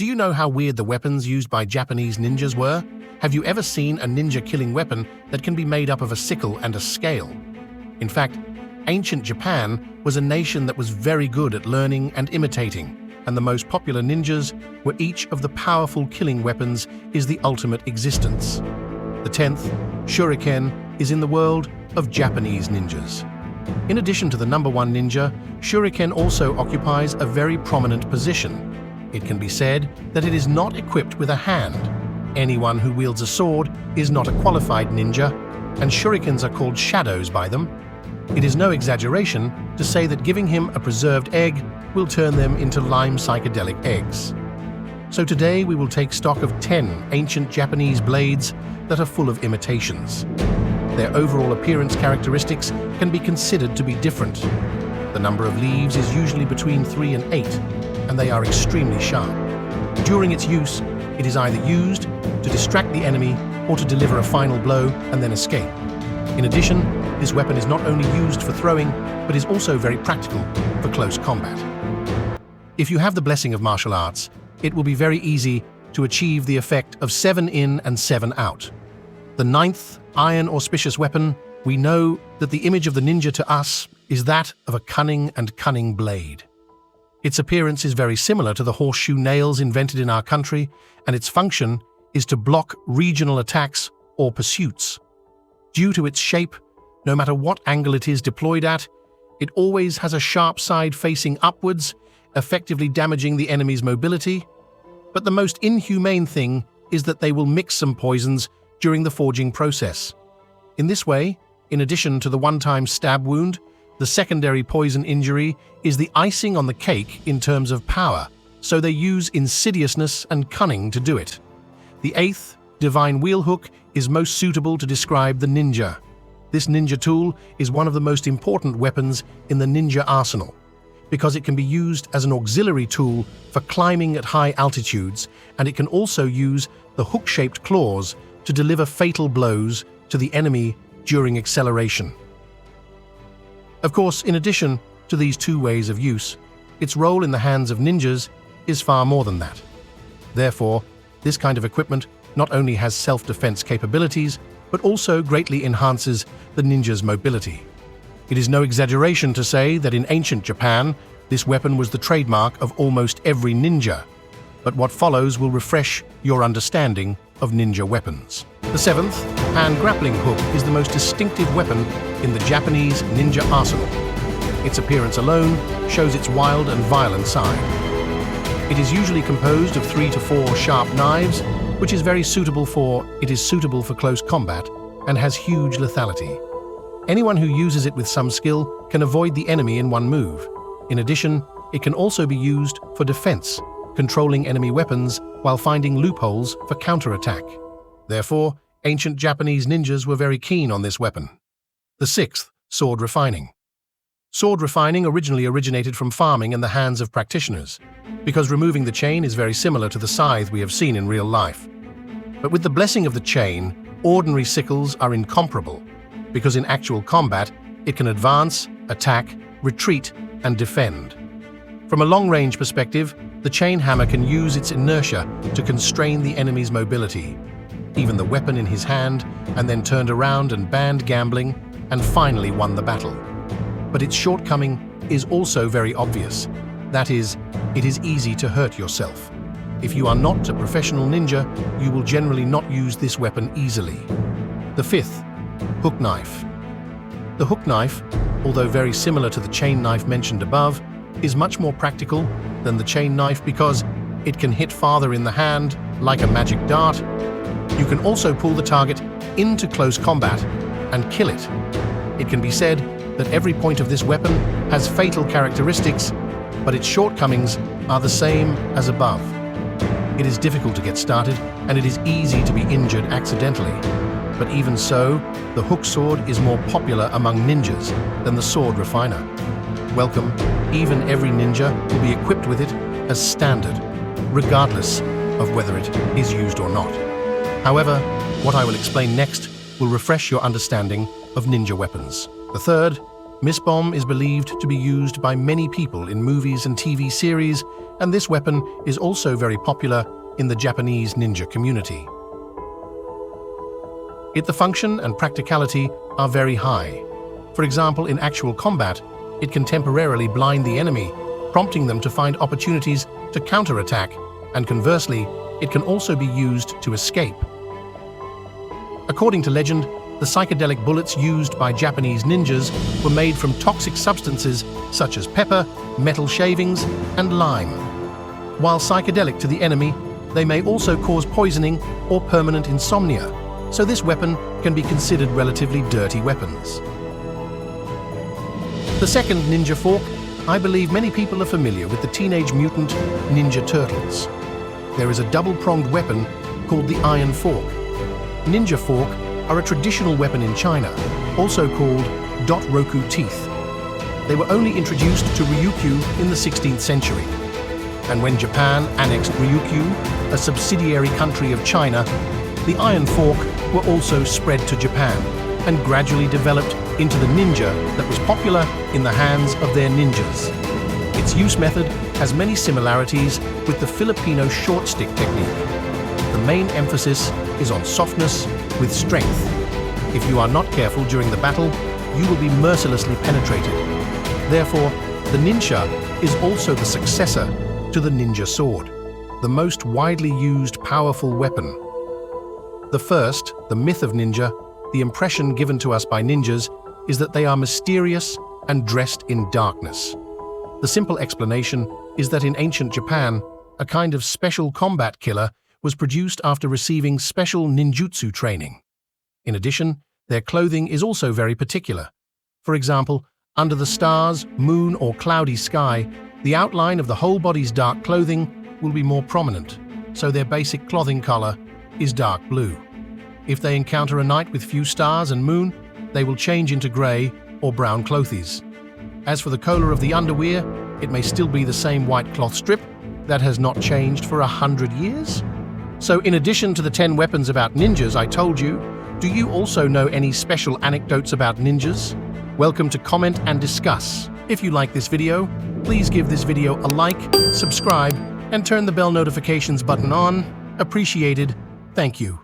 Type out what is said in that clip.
Do you know how weird the weapons used by Japanese ninjas were? Have you ever seen a ninja killing weapon that can be made up of a sickle and a scale? In fact, ancient Japan was a nation that was very good at learning and imitating, and the most popular ninjas were each of the powerful killing weapons is the ultimate existence. The 10th, Shuriken, is in the world of Japanese ninjas. In addition to the number one ninja, Shuriken also occupies a very prominent position. It can be said that it is not equipped with a hand. Anyone who wields a sword is not a qualified ninja, and shurikens are called shadows by them. It is no exaggeration to say that giving him a preserved egg will turn them into lime psychedelic eggs. So today we will take stock of 10 ancient Japanese blades that are full of imitations. Their overall appearance characteristics can be considered to be different. The number of leaves is usually between 3 and 8, and they are extremely sharp. During its use, it is either used to distract the enemy or to deliver a final blow and then escape. In addition, this weapon is not only used for throwing, but is also very practical for close combat. If you have the blessing of martial arts, it will be very easy to achieve the effect of 7 in and 7 out. The 9th iron auspicious weapon, we know that the image of the ninja to us is that of a cunning blade. Its appearance is very similar to the horseshoe nails invented in our country, and its function is to block regional attacks or pursuits. Due to its shape, no matter what angle it is deployed at, it always has a sharp side facing upwards, effectively damaging the enemy's mobility. But the most inhumane thing is that they will mix some poisons during the forging process. In this way, in addition to the one-time stab wound, the secondary poison injury is the icing on the cake in terms of power, so they use insidiousness and cunning to do it. The 8th, divine wheel hook, is most suitable to describe the ninja. This ninja tool is one of the most important weapons in the ninja arsenal, because it can be used as an auxiliary tool for climbing at high altitudes, and it can also use the hook-shaped claws to deliver fatal blows to the enemy during acceleration. Of course, in addition to these two ways of use, its role in the hands of ninjas is far more than that. Therefore, this kind of equipment not only has self-defense capabilities, but also greatly enhances the ninja's mobility. It is no exaggeration to say that in ancient Japan, this weapon was the trademark of almost every ninja. But what follows will refresh your understanding of ninja weapons. The 7th, hand grappling hook, is the most distinctive weapon in the Japanese ninja arsenal. Its appearance alone shows its wild and violent side. It is usually composed of 3 to 4 sharp knives, which is suitable for close combat and has huge lethality. Anyone who uses it with some skill can avoid the enemy in one move. In addition, it can also be used for defense, controlling enemy weapons while finding loopholes for counterattack. Therefore, ancient Japanese ninjas were very keen on this weapon. The 6th, sword refining. Sword refining originally originated from farming in the hands of practitioners, because removing the chain is very similar to the scythe we have seen in real life. But with the blessing of the chain, ordinary sickles are incomparable, because in actual combat, it can advance, attack, retreat, and defend. From a long-range perspective, the chain hammer can use its inertia to constrain the enemy's mobility. Even the weapon in his hand, and then turned around and banned gambling, and finally won the battle. But its shortcoming is also very obvious. That is, it is easy to hurt yourself. If you are not a professional ninja, you will generally not use this weapon easily. The 5th, hook knife. The hook knife, although very similar to the chain knife mentioned above, is much more practical than the chain knife because it can hit farther in the hand, like a magic dart. You can also pull the target into close combat and kill it. It can be said that every point of this weapon has fatal characteristics, but its shortcomings are the same as above. It is difficult to get started, and it is easy to be injured accidentally. But even so, the hook sword is more popular among ninjas than the sword refiner. Welcome, even every ninja will be equipped with it as standard, regardless of whether it is used or not. However, what I will explain next will refresh your understanding of ninja weapons. The 3rd, Mist Bomb, is believed to be used by many people in movies and TV series and this weapon is also very popular in the Japanese ninja community. The function and practicality are very high. For example, in actual combat, it can temporarily blind the enemy, prompting them to find opportunities to counterattack, and conversely, it can also be used to escape. According to legend, the psychedelic bullets used by Japanese ninjas were made from toxic substances such as pepper, metal shavings, and lime. While psychedelic to the enemy, they may also cause poisoning or permanent insomnia, so this weapon can be considered relatively dirty weapons. The second ninja fork, I believe many people are familiar with the Teenage Mutant Ninja Turtles. There is a double-pronged weapon called the Iron Fork. Ninja fork are a traditional weapon in China, also called dot-roku teeth. They were only introduced to Ryukyu in the 16th century. And when Japan annexed Ryukyu, a subsidiary country of China, the iron fork were also spread to Japan and gradually developed into the ninja that was popular in the hands of their ninjas. Its use method has many similarities with the Filipino short stick technique. The main emphasis is on softness with strength. If you are not careful during the battle, you will be mercilessly penetrated. Therefore, the ninja is also the successor to the ninja sword, the most widely used powerful weapon. The first, the myth of ninja, the impression given to us by ninjas is that they are mysterious and dressed in darkness. The simple explanation is that in ancient Japan, a kind of special combat killer was produced after receiving special ninjutsu training. In addition, their clothing is also very particular. For example, under the stars, moon, or cloudy sky, the outline of the whole body's dark clothing will be more prominent, so their basic clothing color is dark blue. If they encounter a night with few stars and moon, they will change into gray or brown clothes. As for the color of the underwear, it may still be the same white cloth strip that has not changed for 100 years. So in addition to the 10 weapons about ninjas I told you, do you also know any special anecdotes about ninjas? Welcome to comment and discuss. If you like this video, please give this video a like, subscribe, and turn the bell notifications button on. Appreciated. Thank you.